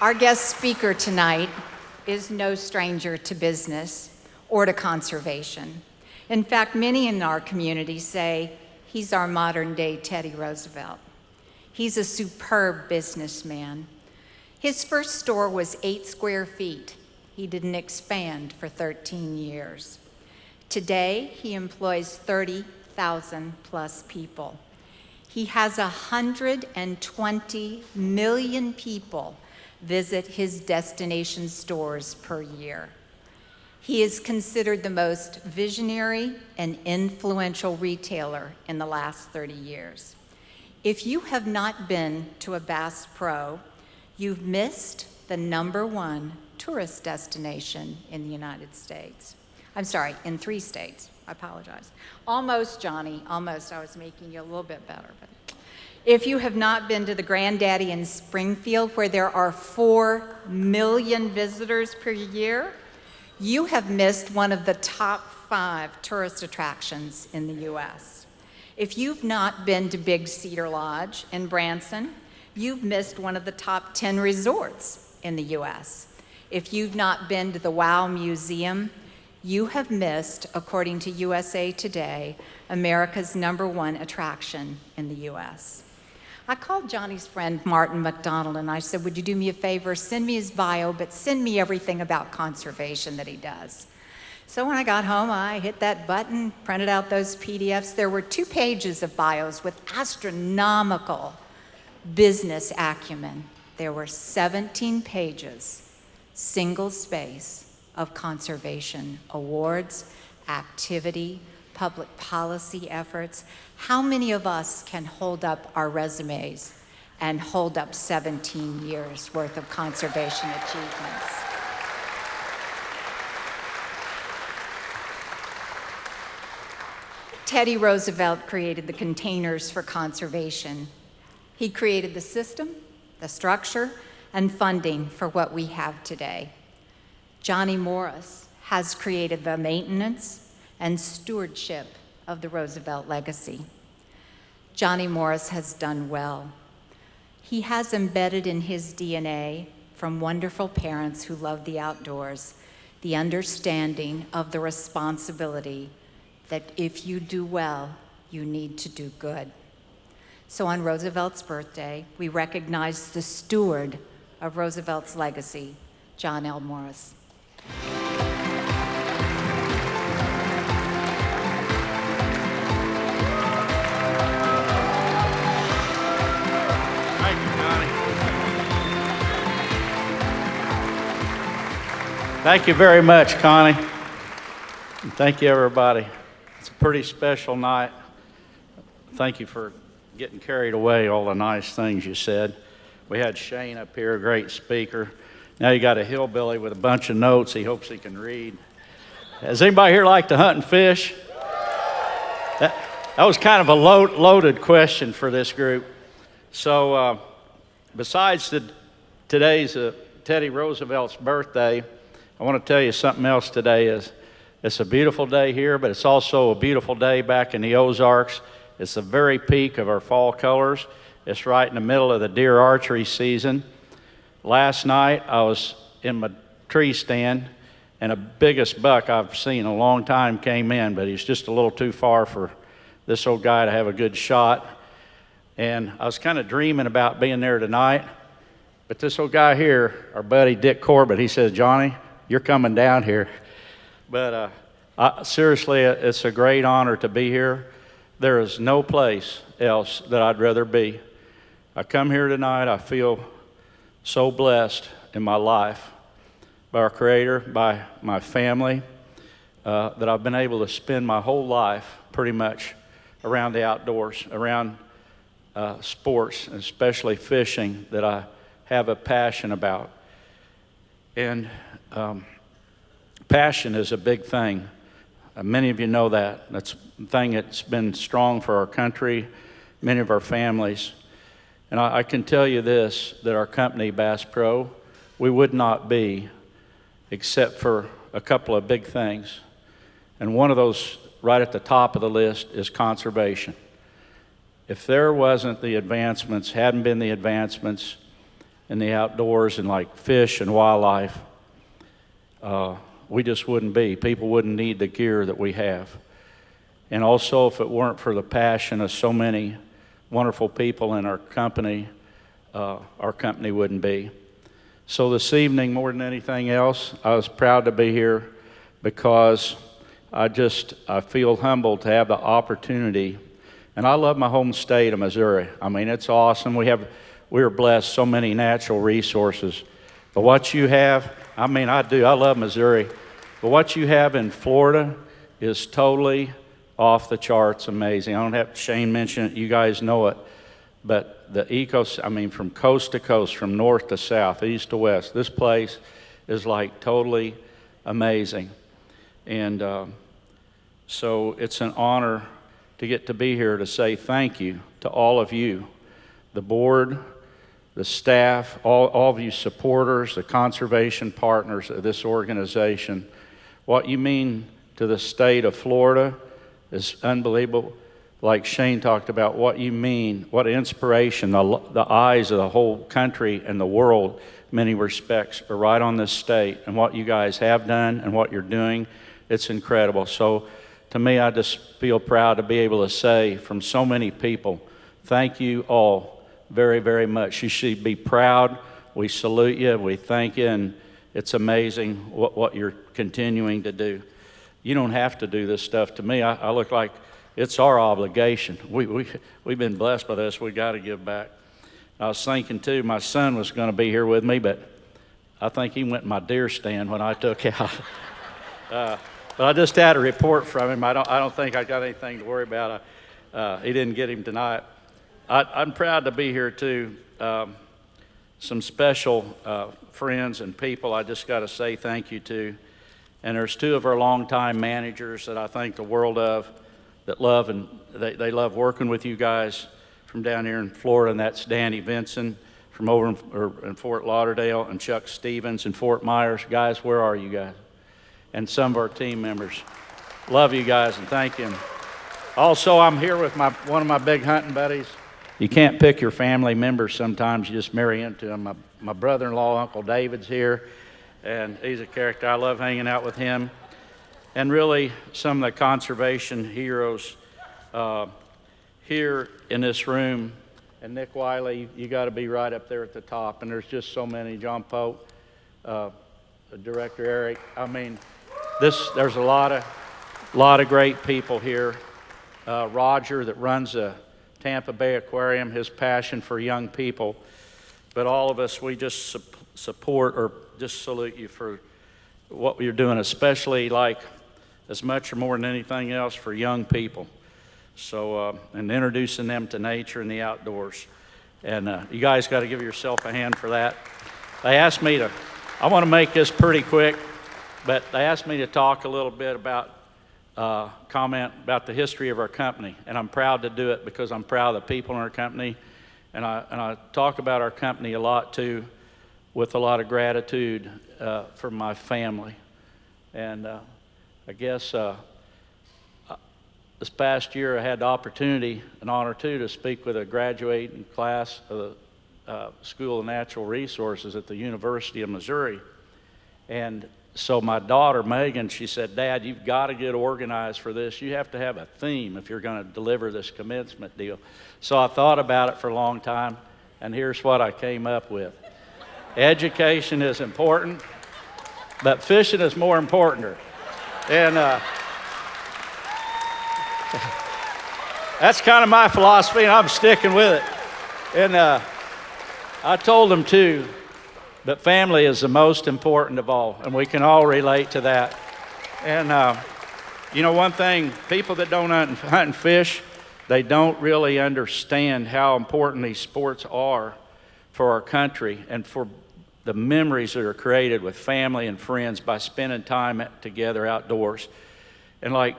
Our guest speaker tonight is no stranger to business or to conservation. In fact, many in our community say he's our modern-day Teddy Roosevelt. He's a superb businessman. His first store was 8 square feet. He didn't expand for 13 years. Today, he employs 30,000 plus people. He has 120 million people visit his destination stores per year. He is considered the most visionary and influential retailer in the last 30 years. If you have not been to a Bass Pro, you've missed the #1 tourist destination in the United States. I'm sorry, in 3 states. I apologize. Almost, Johnny, almost. I was making you a little bit better. But if you have not been to the Granddaddy in Springfield, where there are 4 million visitors per year, you have missed one of the top 5 tourist attractions in the U.S. If you've not been to Big Cedar Lodge in Branson, you've missed one of the top 10 resorts in the U.S. If you've not been to the Wow Museum, you have missed, according to USA Today, America's #1 attraction in the U.S. I called Johnny's friend Martin McDonald and I said, would you do me a favor, send me his bio, but send me everything about conservation that he does. So when I got home, I hit that button, printed out those PDFs. There were 2 pages of bios with astronomical business acumen. There were 17 pages, single space, of conservation awards, activity, public policy efforts. How many of us can hold up our resumes and hold up 17 years worth of conservation achievements? Teddy Roosevelt created the containers for conservation. He created the system, the structure, and funding for what we have today. Johnny Morris has created the maintenance and stewardship of the Roosevelt legacy. Johnny Morris has done well. He has embedded in his DNA, from wonderful parents who love the outdoors, the understanding of the responsibility that if you do well, you need to do good. So on Roosevelt's birthday, we recognize the steward of Roosevelt's legacy, John L. Morris. Thank you very much, Connie. And thank you, everybody. It's a pretty special night. Thank you for getting carried away, all the nice things you said. We had Shane up here, a great speaker. Now you got a hillbilly with a bunch of notes he hopes he can read. Does anybody here like to hunt and fish? That was kind of a loaded question for this group. So besides today's Teddy Roosevelt's birthday, I want to tell you something else today. It's a beautiful day here, but it's also a beautiful day back in the Ozarks. It's the very peak of our fall colors. It's right in the middle of the deer archery season. Last night, I was in my tree stand, and the biggest buck I've seen in a long time came in, but he's just a little too far for this old guy to have a good shot. And I was kind of dreaming about being there tonight, but this old guy here, our buddy Dick Corbett, he says, Johnny, you're coming down here. But seriously, it's a great honor to be here. There is no place else that I'd rather be. I come here tonight, I feel so blessed in my life by our Creator, by my family, that I've been able to spend my whole life pretty much around the outdoors, around sports, and especially fishing, that I have a passion about. And passion is a big thing. Many of you know that. That's a thing that's been strong for our country, many of our families. And I can tell you this, that our company, Bass Pro, we would not be except for a couple of big things. And one of those right at the top of the list is conservation. If there wasn't the advancements, hadn't been the advancements in the outdoors and like fish and wildlife, we just wouldn't be. People wouldn't need the gear that we have. And also, if it weren't for the passion of so many wonderful people in our company wouldn't be. So this evening, more than anything else, I was proud to be here because I feel humbled to have the opportunity. And I love my home state of Missouri. I mean, it's awesome. We are blessed so many natural resources. But what you have, I mean, I love Missouri. But what you have in Florida is totally off the charts amazing. I don't have Shane mention it, you guys know it. But from coast to coast, from north to south, east to west, this place is like totally amazing. And so it's an honor to get to be here to say thank you to all of you, the board, the staff, all of you supporters, the conservation partners of this organization. What you mean to the state of Florida is unbelievable. Like Shane talked about, what you mean, what inspiration, the eyes of the whole country and the world, in many respects, are right on this state. And what you guys have done and what you're doing, it's incredible. So to me, I just feel proud to be able to say from so many people, thank you all very, very much. You should be proud. We salute you. We thank you. And it's amazing what you're continuing to do. You don't have to do this stuff. To me, I look like it's our obligation. We've been blessed by this. We got to give back. I was thinking, too, my son was going to be here with me, but I think he went in my deer stand when I took out. But I just had a report from him. I don't think I got anything to worry about. He didn't get him tonight. I'm proud to be here, too. Some special friends and people I just got to say thank you to. And there's two of our longtime managers that I think the world of, that love and they love working with you guys from down here in Florida, and that's Danny Vinson from over in Fort Lauderdale, and Chuck Stevens in Fort Myers. Guys, where are you guys? And some of our team members. Love you guys and thank you. And also, I'm here with one of my big hunting buddies. You can't pick your family members sometimes, you just marry into them. My brother-in-law, Uncle David's here, and he's a character. I love hanging out with him. And really, some of the conservation heroes here in this room. And Nick Wiley, you got to be right up there at the top. And there's just so many. John Pope, Director Eric. I mean, there's a lot of great people here. Roger, that runs the Tampa Bay Aquarium, his passion for young people. But all of us, we just support or just salute you for what you're doing, especially like as much or more than anything else for young people. So, and introducing them to nature and the outdoors. And you guys got to give yourself a hand for that. They asked me I want to make this pretty quick, but they asked me to talk a little bit about, comment about the history of our company. And I'm proud to do it because I'm proud of the people in our company. And I talk about our company a lot too, with a lot of gratitude for my family. And I guess this past year I had the opportunity, an honor too, to speak with a graduating class of the School of Natural Resources at the University of Missouri. And so my daughter, Megan, she said, Dad, you've got to get organized for this. You have to have a theme if you're going to deliver this commencement deal. So I thought about it for a long time, and here's what I came up with. Education is important, but fishing is more important. And that's kind of my philosophy, and I'm sticking with it. And I told them too, but family is the most important of all, and we can all relate to that. And one thing, people that don't hunt and fish, they don't really understand how important these sports are for our country and for the memories that are created with family and friends by spending time together outdoors. And like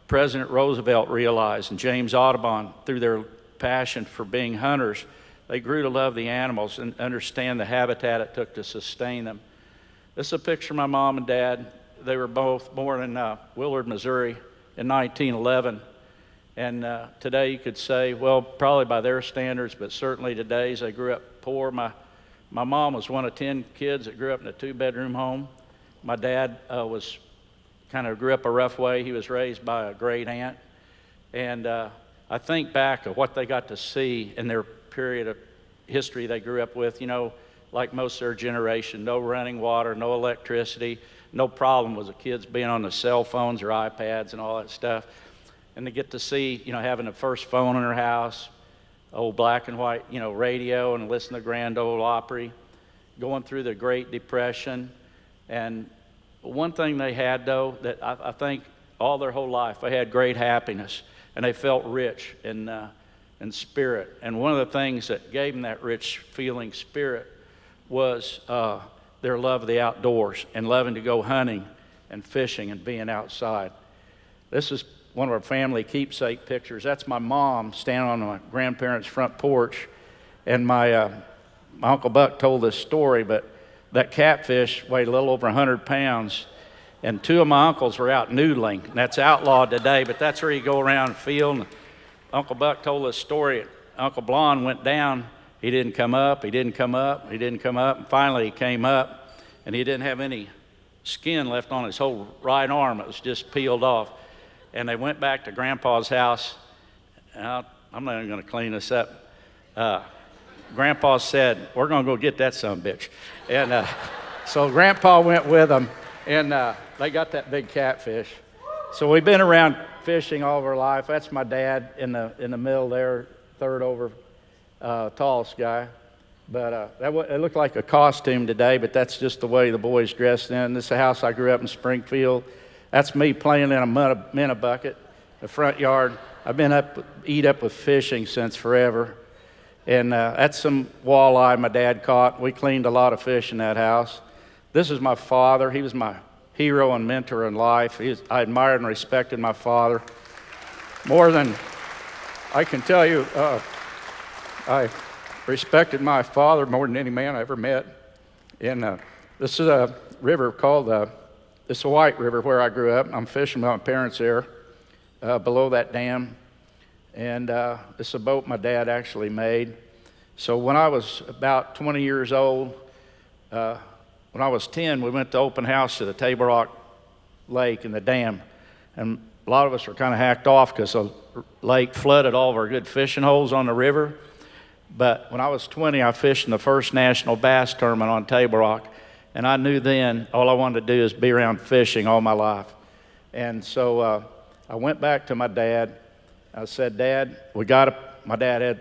President Roosevelt realized, and James Audubon, through their passion for being hunters, they grew to love the animals and understand the habitat it took to sustain them. This is a picture of my mom and dad. They were both born in Willard, Missouri in 1911. And today you could say, well, probably by their standards, but certainly today's, they grew up poor. My My mom was one of 10 kids that grew up in a 2-bedroom home. My dad was kind of grew up a rough way. He was raised by a great aunt. And I think back of what they got to see in their period of history they grew up with, you know, like most of their generation, no running water, no electricity, no problem with the kids being on the cell phones or iPads and all that stuff. And they get to see, you know, having the first phone in their house, old black and white, you know, radio, and listen to Grand Ole Opry, going through the Great Depression. And one thing they had, though, that I think all their whole life, they had great happiness, and they felt rich in spirit. And one of the things that gave them that rich feeling spirit was their love of the outdoors and loving to go hunting and fishing and being outside. This is one of our family keepsake pictures. That's my mom standing on my grandparents' front porch. And my Uncle Buck told this story, but that catfish weighed a little over 100 pounds. And 2 of my uncles were out noodling. And that's outlawed today, but that's where you go around and feel. And Uncle Buck told this story. Uncle Blonde went down. He didn't come up, he didn't come up, he didn't come up. And finally he came up, and he didn't have any skin left on his whole right arm. It was just peeled off. And they went back to Grandpa's house. I'm not even going to clean this up. Grandpa said, "We're going to go get that son of a bitch." And so Grandpa went with them, and they got that big catfish. So we've been around fishing all of our life. That's my dad in the middle there, third over, tallest guy. But it looked like a costume today, but that's just the way the boys dressed in. This is the house I grew up in, Springfield. That's me playing in a minnow bucket, the front yard. I've been eat up with fishing since forever. And that's some walleye my dad caught. We cleaned a lot of fish in that house. This is my father. He was my hero and mentor in life. I admired and respected my father more than I can tell you. I respected my father more than any man I ever met. And this is a river called it's a white river where I grew up. I'm fishing with my parents there below that dam. And it's a boat my dad actually made. So when I was about 20 years old, when I was 10, we went to open house to the Table Rock Lake and the dam. And a lot of us were kind of hacked off because the lake flooded all of our good fishing holes on the river. But when I was 20, I fished in the first national bass tournament on Table Rock. And I knew then all I wanted to do is be around fishing all my life. And so I went back to my dad. I said, "Dad, my dad had,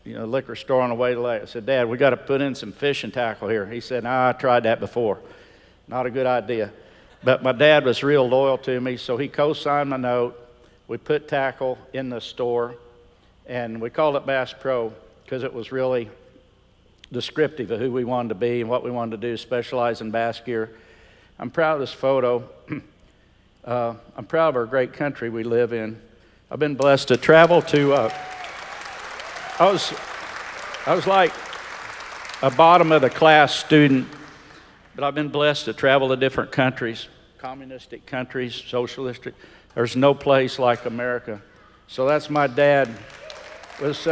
a liquor store on the way to the lake." I said, "Dad, we got to put in some fishing tackle here." He said, "Nah, I tried that before. Not a good idea." But my dad was real loyal to me, so he co-signed my note. We put tackle in the store, and we called it Bass Pro because it was really descriptive of who we wanted to be and what we wanted to do, specialize in bass gear. I'm proud of this photo. I'm proud of our great country we live in. I've been blessed to travel to, I was like a bottom of the class student, but I've been blessed to travel to different countries, communistic countries, socialistic. There's no place like America. So that's my dad. Was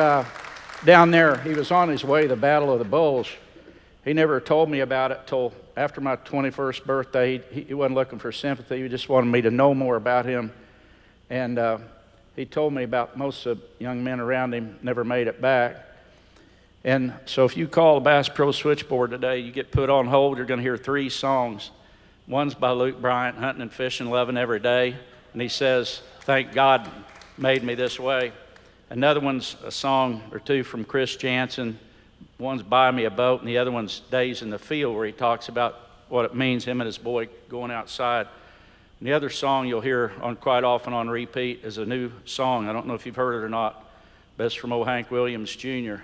down there. He was on his way to the Battle of the Bulge. He never told me about it till after my 21st birthday. He wasn't looking for sympathy. He just wanted me to know more about him. And he told me about most of the young men around him never made it back. And so if you call the Bass Pro switchboard today, you get put on hold, you're going to hear 3 songs. One's by Luke Bryant, Hunting and Fishing, Loving Every Day. And he says, "Thank God made me this way." Another one's a song or 2 from Chris Jansen. One's "Buy Me a Boat," and the other one's "Days in the Field," where he talks about what it means, him and his boy going outside. And the other song you'll hear quite often on repeat is a new song. I don't know if you've heard it or not, but it's from old Hank Williams Jr.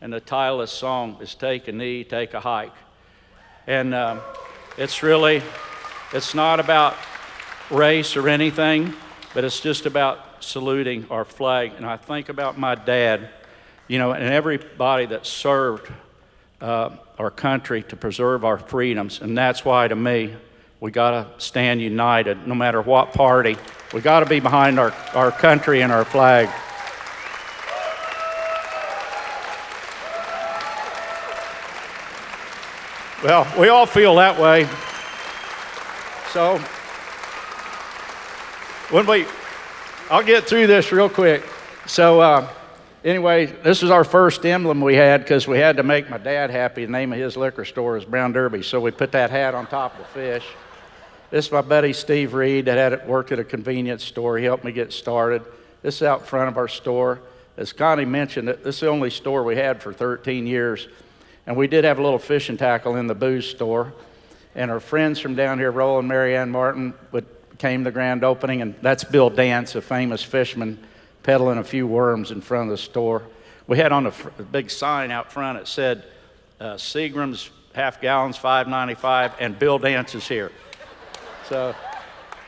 And the title of the song is "Take a Knee, Take a Hike." And it's not about race or anything, but it's just about saluting our flag. And I think about my dad, and everybody that served our country to preserve our freedoms. And that's why, to me, we got to stand united no matter what party. We got to be behind our country and our flag. Well, we all feel that way. So, I'll get through this real quick. So, anyway, this is our first emblem we had because we had to make my dad happy. The name of his liquor store is Brown Derby, so we put that hat on top of the fish. This is my buddy Steve Reed that had worked at a convenience store. He helped me get started. This is out front of our store. As Connie mentioned, this is the only store we had for 13 years. And we did have a little fishing tackle in the booze store. And our friends from down here, Roland, Mary Ann Martin, came to the grand opening. And that's Bill Dance, a famous fisherman, peddling a few worms in front of the store. We had on a big sign out front. It said, Seagram's half gallons, $5.95, and Bill Dance is here. So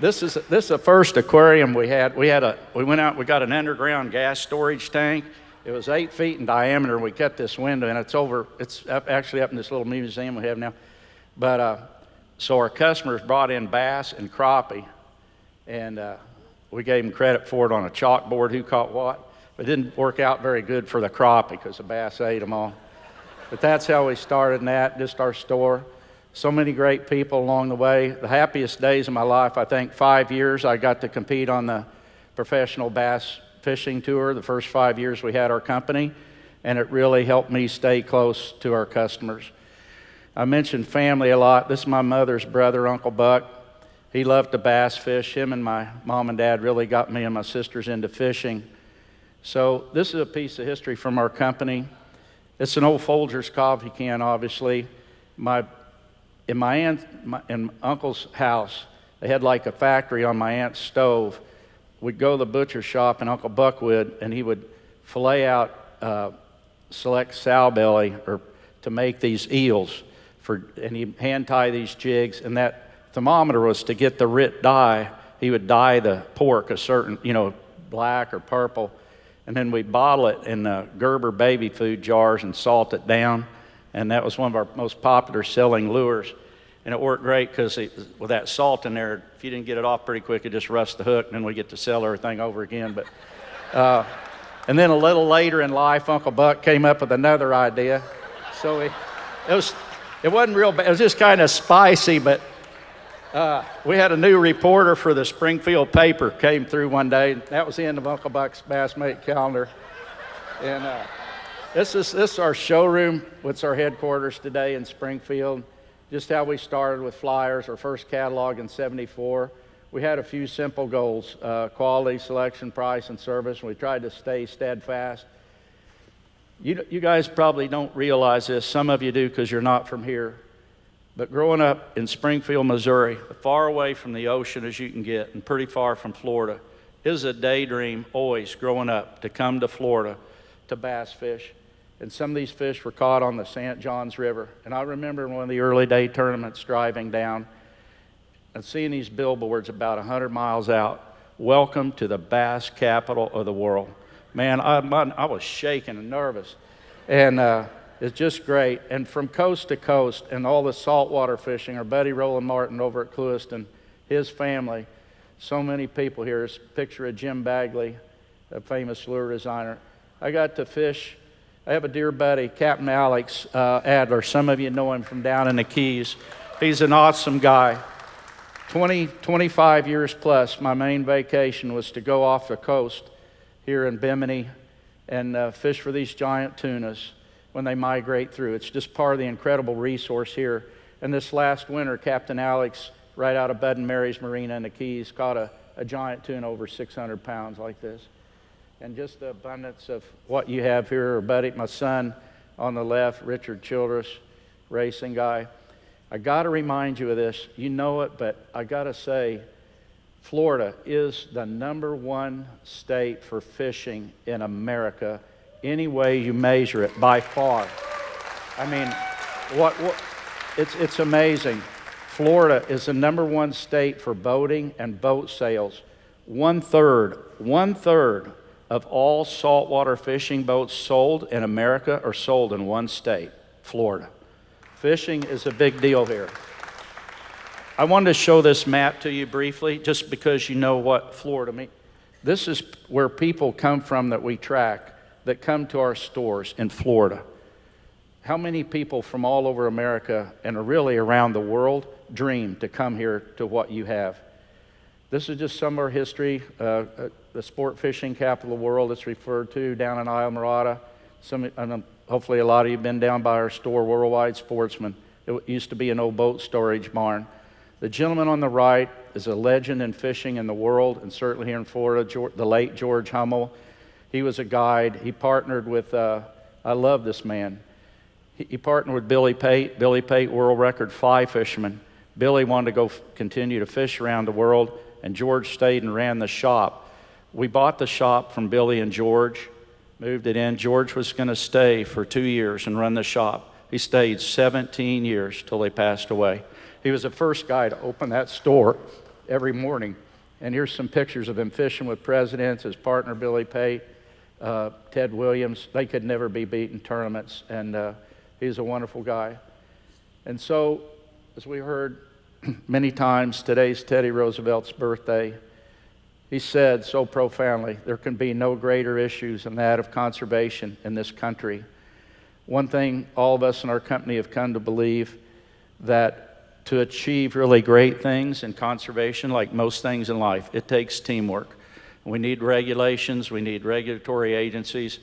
this is the first aquarium we had. We went out, we got an underground gas storage tank. It was 8 feet in diameter. We cut this window, and it's actually up in this little museum we have now. But so our customers brought in bass and crappie, and we gave them credit for it on a chalkboard, who caught what. But it didn't work out very good for the crappie because the bass ate them all. But that's how we started in that, just our store. So many great people along the way. The happiest days of my life, I think 5 years, I got to compete on the professional bass fishing tour. The first 5 years we had our company, and it really helped me stay close to our customers. I mentioned family a lot. This is my mother's brother, Uncle Buck. He loved to bass fish. Him and my mom and dad really got me and my sisters into fishing. So this is a piece of history from our company. It's an old Folgers coffee can, obviously. In my aunt and uncle's house, they had like a factory on my aunt's stove. We'd go to the butcher shop, and Uncle Buck would, and he would fillet out select sow belly to make these eels, and he'd hand tie these jigs, and that thermometer was to get the Rit dye. He would dye the pork a certain, black or purple, and then we'd bottle it in the Gerber baby food jars and salt it down. And that was one of our most popular selling lures. And it worked great because with that salt in there, if you didn't get it off pretty quick, it just rust the hook, and then we get to sell everything over again. But and then a little later in life, Uncle Buck came up with another idea. So it wasn't real bad. It was just kind of spicy, but we had a new reporter for the Springfield paper came through one day. That was the end of Uncle Buck's Bassmate calendar. And This is our showroom. It's our headquarters today in Springfield. Just how we started with flyers, our first catalog in '74. We had a few simple goals, quality, selection, price, and service. We tried to stay steadfast. You guys probably don't realize this. Some of you do because you're not from here. But growing up in Springfield, Missouri, as far away from the ocean as you can get and pretty far from Florida, it was a daydream always growing up to come to Florida to bass fish. And some of these fish were caught on the St. Johns River. And I remember in one of the early day tournaments driving down and seeing these billboards about 100 miles out, welcome to the bass capital of the world. Man, I was shaking and nervous. And it's just great. And from coast to coast and all the saltwater fishing, our buddy Roland Martin over at Clewiston, his family, so many people here. There's a picture of Jim Bagley, a famous lure designer. I got to fish. I have a dear buddy, Captain Alex Adler. Some of you know him from down in the Keys. He's an awesome guy. 25 years plus, my main vacation was to go off the coast here in Bimini and fish for these giant tunas when they migrate through. It's just part of the incredible resource here. And this last winter, Captain Alex, right out of Bud and Mary's Marina in the Keys, caught a giant tuna over 600 pounds like this. And just the abundance of what you have here, our buddy, my son on the left, Richard Childress, racing guy. I got to remind you of this. You know it, but I got to say, Florida is the #1 state for fishing in America, any way you measure it, by far. I mean, it's amazing. Florida is the #1 state for boating and boat sales. One third of all saltwater fishing boats sold in America are sold in one state, Florida. Fishing is a big deal here. I wanted to show this map to you briefly, just because you know what Florida means. This is where people come from that we track, that come to our stores in Florida. how many people from all over America and really around the world dream to come here to what you have. This is just some of our history. The sport fishing capital of the world, it's referred to down in Isla Morada. Hopefully a lot of you have been down by our store, Worldwide Sportsman. It used to be an old boat storage barn. The gentleman on the right is a legend in fishing in the world, and certainly here in Florida, the late George Hummel. He was a guide. He partnered with, I love this man. He partnered with Billy Pate. Billy Pate, world record fly fisherman. Billy wanted to go continue to fish around the world, and George stayed and ran the shop. We bought the shop from Billy and George, moved it in. George was going to stay for 2 years and run the shop. He stayed 17 years till he passed away. He was the first guy to open that store every morning. And here's some pictures of him fishing with presidents, his partner Billy Pate, Ted Williams. They could never be beat in tournaments, and he's a wonderful guy. And so, as we heard many times, today's Teddy Roosevelt's birthday. He said so profoundly, there can be no greater issues than that of conservation in this country. One thing all of us in our company have come to believe, that to achieve really great things in conservation, like most things in life, it takes teamwork. We need regulations, we need regulatory agencies,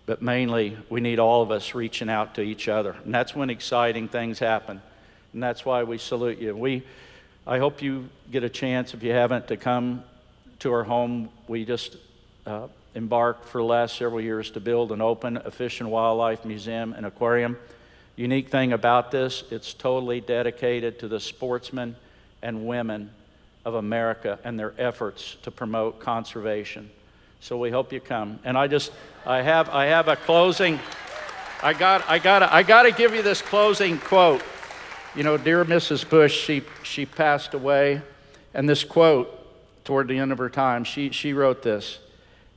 but mainly we need all of us reaching out to each other. And that's when exciting things happen. And that's why we salute you. I hope you get a chance, if you haven't, to come to our home. We just embarked for the last several years to build and open a fish and wildlife museum and aquarium. Unique thing about this, it's totally dedicated to the sportsmen and women of America and their efforts to promote conservation. So we hope you come. And I have a closing. I gotta give you this closing quote. You know, dear Mrs. Bush, she passed away, and this quote toward the end of her time, she wrote this: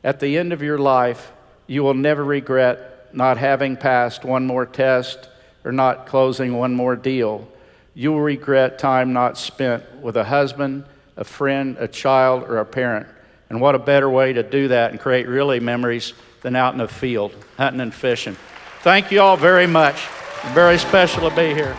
"At the end of your life, you will never regret not having passed one more test or not closing one more deal. You will regret time not spent with a husband, a friend, a child, or a parent. And what a better way to do that and create really memories than out in the field, hunting and fishing." Thank you all very much. Very special to be here.